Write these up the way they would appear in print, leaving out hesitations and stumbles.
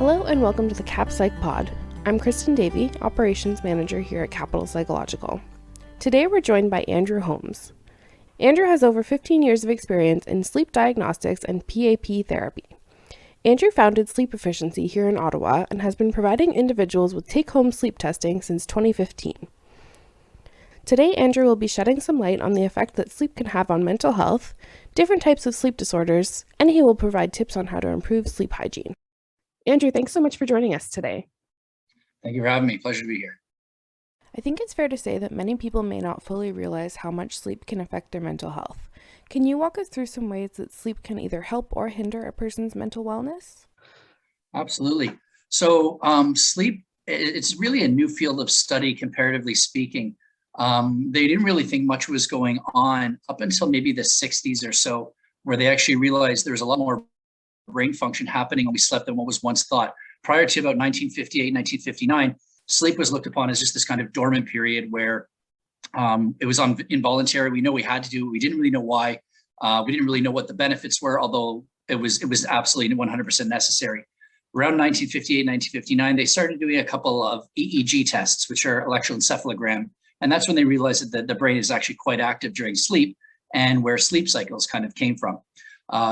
Hello and welcome to the Cap Psych Pod. I'm Kristen Davey, Operations Manager here at Capital Psychological. Today we're joined by Andrew Holmes. Andrew has over 15 years of experience in sleep diagnostics and PAP therapy. Andrew founded Sleep Efficiency here in Ottawa and has been providing individuals with take-home sleep testing since 2015. Today, Andrew will be shedding some light on the effect that sleep can have on mental health, different types of sleep disorders, and he will provide tips on how to improve sleep hygiene. Andrew, thanks so much for joining us today. Thank you for having me. Pleasure to be here. I think it's fair to say that many people may not fully realize how much sleep can affect their mental health. Can you walk us through some ways that sleep can either help or hinder a person's mental wellness? Absolutely. So sleep, it's really a new field of study, comparatively speaking. They didn't really think much was going on up until maybe the 60s or so, where they actually realized there was a lot more brain function happening when we slept than what was once thought. Prior to about 1958, 1959, sleep was looked upon as just this kind of dormant period where it was involuntary. We know we had to do it. We didn't really know why. We didn't really know what the benefits were, although it was absolutely 100% necessary. Around 1958, 1959, they started doing a couple of EEG tests, which are electroencephalogram. And that's when they realized that the brain is actually quite active during sleep and where sleep cycles kind of came from.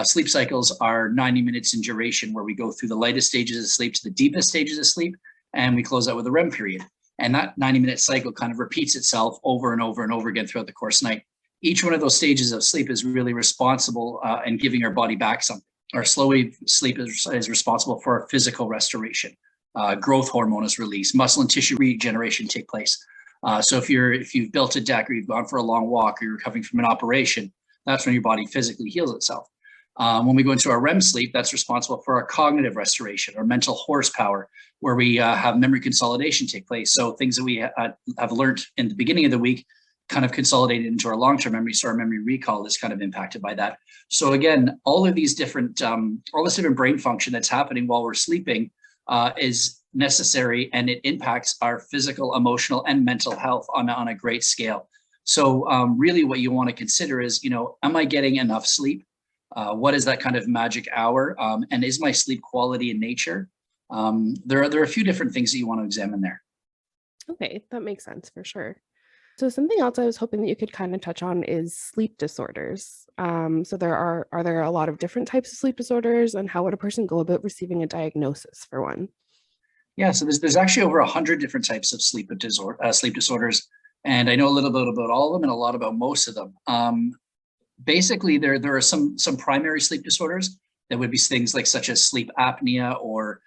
Sleep cycles are 90 minutes in duration, where we go through the lightest stages of sleep to the deepest stages of sleep, and we close out with a REM period. And that 90-minute cycle kind of repeats itself over and over and over again throughout the course of the night. Each one of those stages of sleep is really responsible in giving our body back something. Our slow wave sleep is responsible for our physical restoration. Growth hormone is released, muscle and tissue regeneration take place. So if you've built a deck, or you've gone for a long walk, or you're recovering from an operation, that's when your body physically heals itself. When we go into our REM sleep, that's responsible for our cognitive restoration, our mental horsepower, where we have memory consolidation take place. So things that we have learned in the beginning of the week kind of consolidated into our long-term memory. So our memory recall is kind of impacted by that. So again, all this different brain function that's happening while we're sleeping is necessary, and it impacts our physical, emotional, and mental health on a great scale. So really what you want to consider is, am I getting enough sleep? What is that kind of magic hour? And is my sleep quality in nature? There are a few different things that you want to examine there. Okay, that makes sense for sure. So something else I was hoping that you could kind of touch on is sleep disorders. So are there a lot of different types of sleep disorders, and how would a person go about receiving a diagnosis for one? Yeah, so there's actually over 100 different types of sleep disorders, and I know a little bit about all of them and a lot about most of them. Basically, there are some primary sleep disorders that would be things such as sleep apnea or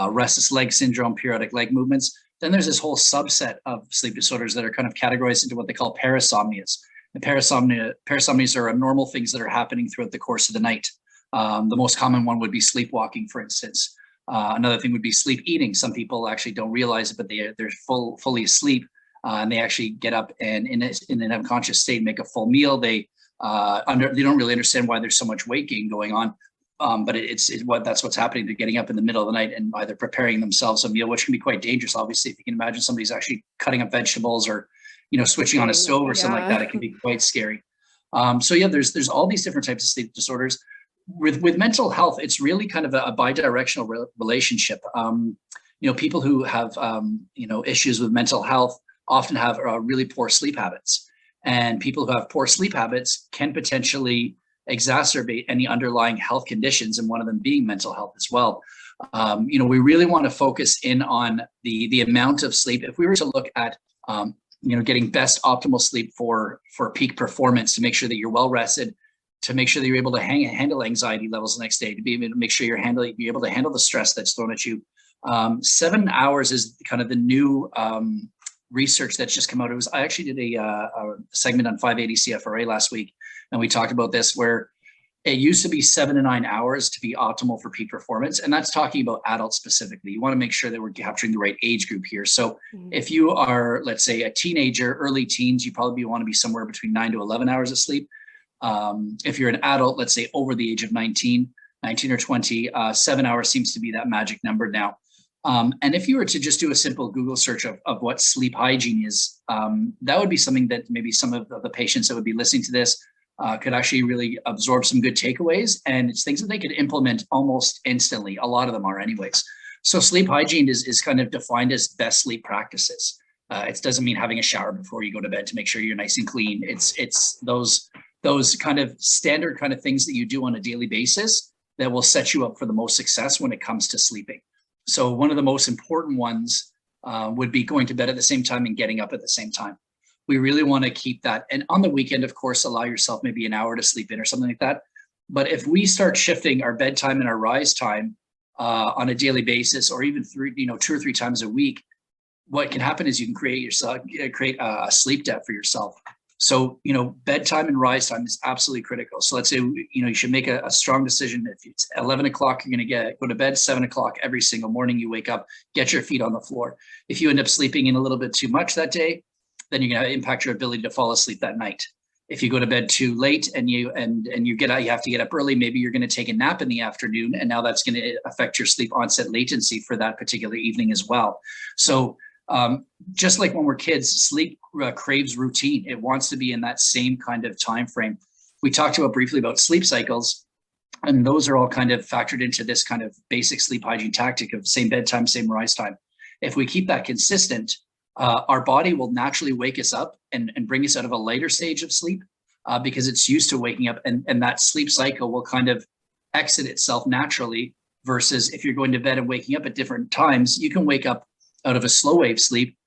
restless leg syndrome, periodic leg movements. Then there's this whole subset of sleep disorders that are kind of categorized into what they call parasomnias. And parasomnias are abnormal things that are happening throughout the course of the night. The most common one would be sleepwalking, for instance. Another thing would be sleep eating. Some people actually don't realize it, but they're fully asleep, and they actually get up and in an unconscious state make a full meal. They don't really understand why there's so much weight gain going on, but that's what's happening. They're getting up in the middle of the night and either preparing themselves a meal, which can be quite dangerous. Obviously, if you can imagine somebody's actually cutting up vegetables or switching on a stove or something like that, it can be quite scary. So yeah, there's all these different types of sleep disorders. With mental health, it's really kind of a bi-directional relationship. People who have issues with mental health often have really poor sleep habits. And people who have poor sleep habits can potentially exacerbate any underlying health conditions, and one of them being mental health as well. We really want to focus in on the amount of sleep. If we were to look at, getting best optimal sleep for peak performance, to make sure that you're well rested, to make sure that you're able to handle anxiety levels the next day, to be able to make sure be able to handle the stress that's thrown at you. 7 hours is kind of the new research that's just come out. I actually did a segment on 580 CFRA last week, and we talked about this, where it used to be 7 to 9 hours to be optimal for peak performance. And that's talking about adults specifically. You want to make sure that we're capturing the right age group here. So if you are, let's say, a teenager, early teens, you probably want to be somewhere between 9 to 11 hours of sleep. If you're an adult, let's say over the age of 19 or 20, 7 hours seems to be that magic number now. And if you were to just do a simple Google search of what sleep hygiene is, that would be something that maybe some of the patients that would be listening to this could actually really absorb some good takeaways. And it's things that they could implement almost instantly. A lot of them are anyways. So sleep hygiene is kind of defined as best sleep practices. It doesn't mean having a shower before you go to bed to make sure you're nice and clean. It's those kind of standard kind of things that you do on a daily basis that will set you up for the most success when it comes to sleeping. So one of the most important ones would be going to bed at the same time and getting up at the same time. We really want to keep that. And on the weekend, of course, allow yourself maybe an hour to sleep in or something like that. But if we start shifting our bedtime and our rise time on a daily basis, or even 2 or 3 times a week, what can happen is you can create a sleep debt for yourself. So, bedtime and rise time is absolutely critical. So let's say, you should make a strong decision. If it's 11 o'clock, you're going to go to bed 7 o'clock every single morning. You wake up, get your feet on the floor. If you end up sleeping in a little bit too much that day, then you're going to impact your ability to fall asleep that night. If you go to bed too late and you get out, you have to get up early. Maybe you're going to take a nap in the afternoon, and now that's going to affect your sleep onset latency for that particular evening as well. So just like when we're kids, sleep craves routine. It wants to be in that same kind of time frame. We talked briefly about sleep cycles, and those are all kind of factored into this kind of basic sleep hygiene tactic of same bedtime, same rise time. If we keep that consistent, our body will naturally wake us up and bring us out of a lighter stage of sleep because it's used to waking up, and that sleep cycle will kind of exit itself naturally, versus if you're going to bed and waking up at different times, you can wake up out of a slow wave sleep,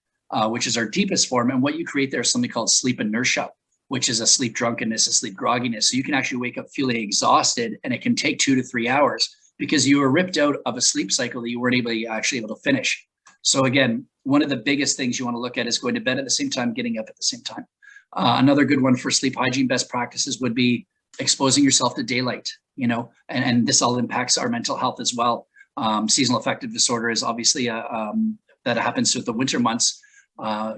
which is our deepest form. And what you create there is something called sleep inertia, which is a sleep drunkenness, a sleep grogginess. So you can actually wake up feeling exhausted, and it can take 2 to 3 hours because you were ripped out of a sleep cycle that you weren't able to finish. So again, one of the biggest things you want to look at is going to bed at the same time, getting up at the same time. Another good one for sleep hygiene best practices would be exposing yourself to daylight, and this all impacts our mental health as well. Seasonal affective disorder is obviously that happens with the winter months,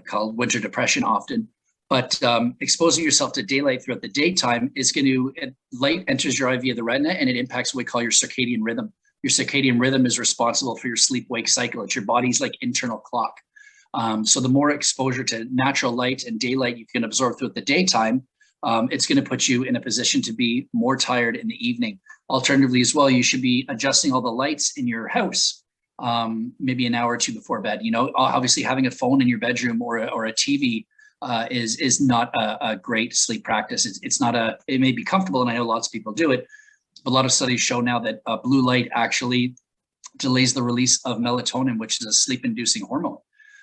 called winter depression often. But exposing yourself to daylight throughout the daytime is light enters your eye via the retina, and it impacts what we call your circadian rhythm. Your circadian rhythm is responsible for your sleep-wake cycle. It's your body's internal clock. So the more exposure to natural light and daylight you can absorb throughout the daytime, it's going to put you in a position to be more tired in the evening. Alternatively as well, you should be adjusting all the lights in your house maybe an hour or two before bed. Obviously having a phone in your bedroom or a TV is not a great sleep practice. It may be comfortable, and I know lots of people do it. A lot of studies show now that blue light actually delays the release of melatonin, which is a sleep-inducing hormone.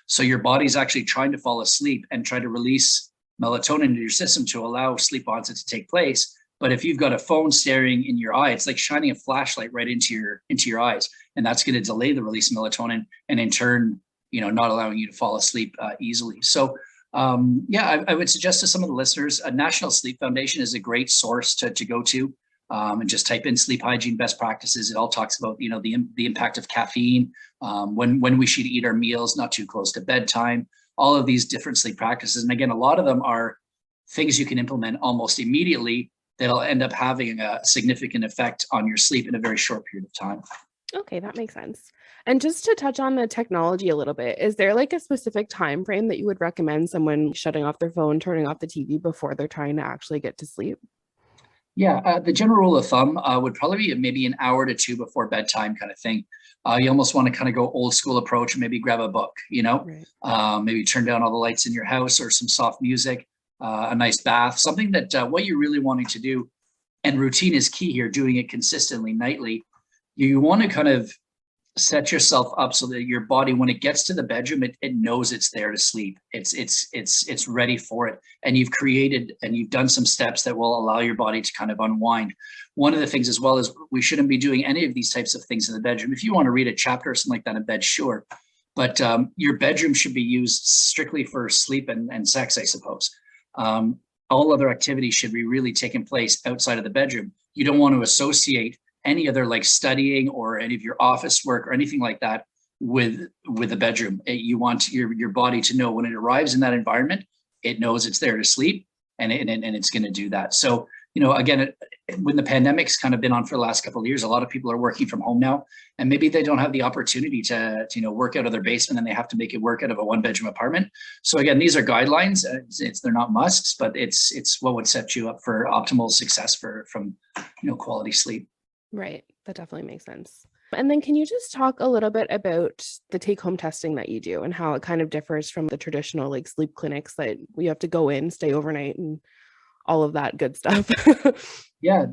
So your body's actually trying to fall asleep and try to release melatonin into your system to allow sleep onset to take place. But if you've got a phone staring in your eye, it's like shining a flashlight right into your eyes, and that's going to delay the release of melatonin, and in turn, not allowing you to fall asleep easily. So I would suggest to some of the listeners, a National Sleep Foundation is a great source to go to. And just type in sleep hygiene best practices. It all talks about, the impact of caffeine, when we should eat our meals, not too close to bedtime, all of these different sleep practices. And again, a lot of them are things you can implement almost immediately that'll end up having a significant effect on your sleep in a very short period of time. Okay, that makes sense. And just to touch on the technology a little bit, is there a specific time frame that you would recommend someone shutting off their phone, turning off the TV before they're trying to actually get to sleep? Yeah, the general rule of thumb would probably be maybe an hour to 2 before bedtime kind of thing. You almost want to kind of go old school approach, maybe grab a book, Right. maybe turn down all the lights in your house or some soft music, a nice bath, something that what you're really wanting to do. And routine is key here, doing it consistently nightly. You want to kind of set yourself up so that your body, when it gets to the bedroom, it knows it's there to sleep. It's ready for it. And you've done some steps that will allow your body to kind of unwind. One of the things as well is we shouldn't be doing any of these types of things in the bedroom. If you want to read a chapter or something like that in bed, sure. But your bedroom should be used strictly for sleep and sex, I suppose. All other activities should be really taking place outside of the bedroom. You don't want to associate any other studying or any of your office work or anything like that with the bedroom. You want your body to know when it arrives in that environment, it knows it's there to sleep, and it's going to do that. So, again, when the pandemic's kind of been on for the last couple of years, a lot of people are working from home now, and maybe they don't have the opportunity to work out of their basement, and they have to make it work out of a 1-bedroom apartment. So again, these are guidelines. They're not musts, but it's what would set you up for optimal success from quality sleep. Right. That definitely makes sense. And then can you just talk a little bit about the take-home testing that you do and how it kind of differs from the traditional like sleep clinics that we have to go in, stay overnight, and all of that good stuff? Yeah,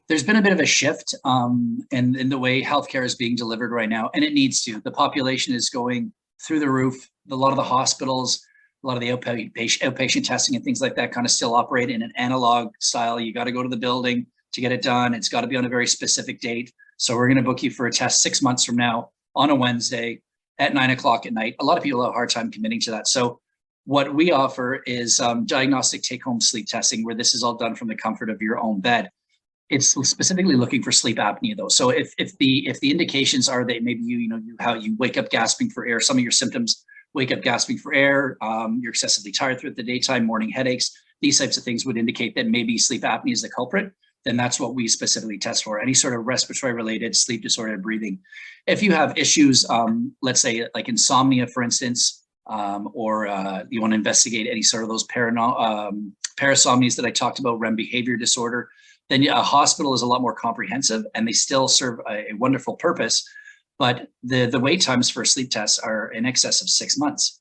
there's been a bit of a shift in the way healthcare is being delivered right now, and it needs to. The population is going through the roof. A lot of the hospitals, a lot of the outpatient testing and things like that kind of still operate in an analog style. You got to go to the building to get it done. It's got to be on a very specific date. So we're going to book you for a test 6 months from now on a Wednesday at 9:00 at night. A lot of people have a hard time committing to that. So what we offer is diagnostic take-home sleep testing, where this is all done from the comfort of your own bed. It's specifically looking for sleep apnea, though. So if the indications are that maybe how you wake up gasping for air, some of your symptoms wake up gasping for air, you're excessively tired throughout the daytime, morning headaches, these types of things would indicate that maybe sleep apnea is the culprit. Then that's what we specifically test for. Any sort of respiratory related sleep disorder breathing. If you have issues, let's say like insomnia, for instance, or you want to investigate any sort of those parasomnias that I talked about, REM behavior disorder, then a hospital is a lot more comprehensive and they still serve a wonderful purpose. But the wait times for sleep tests are in excess of 6 months.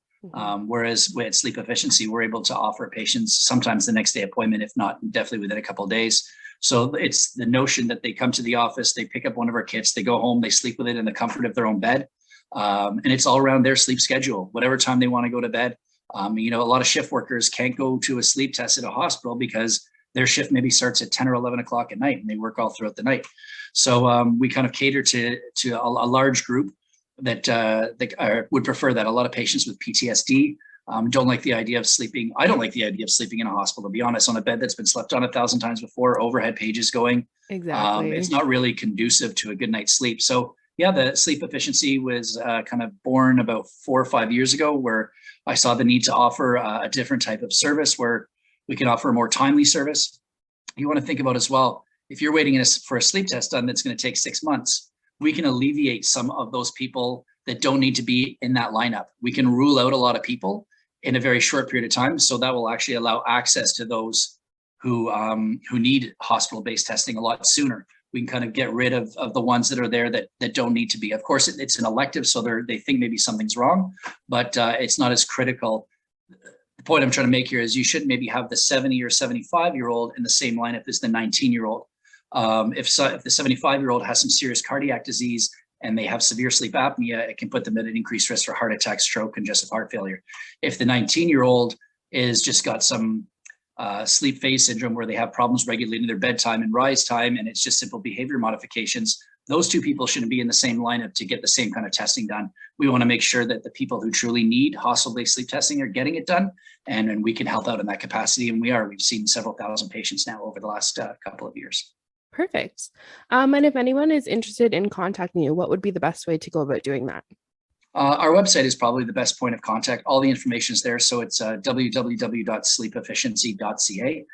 Whereas with sleep efficiency, we're able to offer patients sometimes the next day appointment, if not definitely within a couple of days. So it's the notion that they come to the office, they pick up one of our kits, they go home, they sleep with it in the comfort of their own bed. And it's all around their sleep schedule, whatever time they want to go to bed. A lot of shift workers can't go to a sleep test at a hospital because their shift maybe starts at 10 or 11 o'clock at night and they work all throughout the night. So we kind of cater to a large group that would prefer that. A lot of patients with PTSD don't like the idea of sleeping. I don't like the idea of sleeping in a hospital, to be honest, on a bed that's been slept on 1,000 times before, overhead pages going. Exactly. It's not really conducive to a good night's sleep. So yeah, the sleep efficiency was kind of born about 4 or 5 years ago, where I saw the need to offer a different type of service where we can offer a more timely service. You want to think about as well, if you're waiting for a sleep test done that's going to take 6 months, we can alleviate some of those people that don't need to be in that lineup. We can rule out a lot of people in a very short period of time. So that will actually allow access to those who need hospital-based testing a lot sooner. We can kind of get rid of the ones that are there that don't need to be. Of course, it's an elective, so they think maybe something's wrong, but it's not as critical. The point I'm trying to make here is you shouldn't maybe have the 70 or 75-year-old in the same lineup as the 19-year-old. If the 75-year-old has some serious cardiac disease and they have severe sleep apnea, it can put them at an increased risk for heart attack, stroke, congestive heart failure. If the 19-year-old is just got some sleep phase syndrome where they have problems regulating their bedtime and rise time, and it's just simple behavior modifications, those two people shouldn't be in the same lineup to get the same kind of testing done. We want to make sure that the people who truly need hospital-based sleep testing are getting it done, and we can help out in that capacity. And we've seen several thousand patients now over the last couple of years. Perfect. And if anyone is interested in contacting you, what would be the best way to go about doing that? Our website is probably the best point of contact. All the information is there. So it's www.sleepefficiency.ca.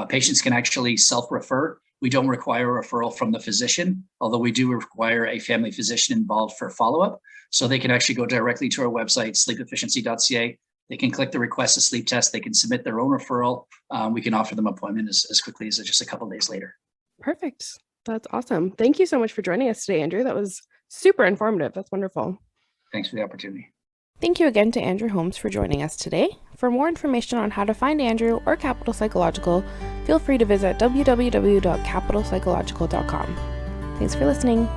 Patients can actually self-refer. We don't require a referral from the physician, although we do require a family physician involved for follow-up. So they can actually go directly to our website, sleepefficiency.ca. They can click the request a sleep test. They can submit their own referral. We can offer them appointment as quickly as just a couple of days later. Perfect. That's awesome. Thank you so much for joining us today, Andrew. That was super informative. That's wonderful. Thanks for the opportunity. Thank you again to Andrew Holmes for joining us today. For more information on how to find Andrew or Capital Psychological, feel free to visit www.capitalpsychological.com. Thanks for listening.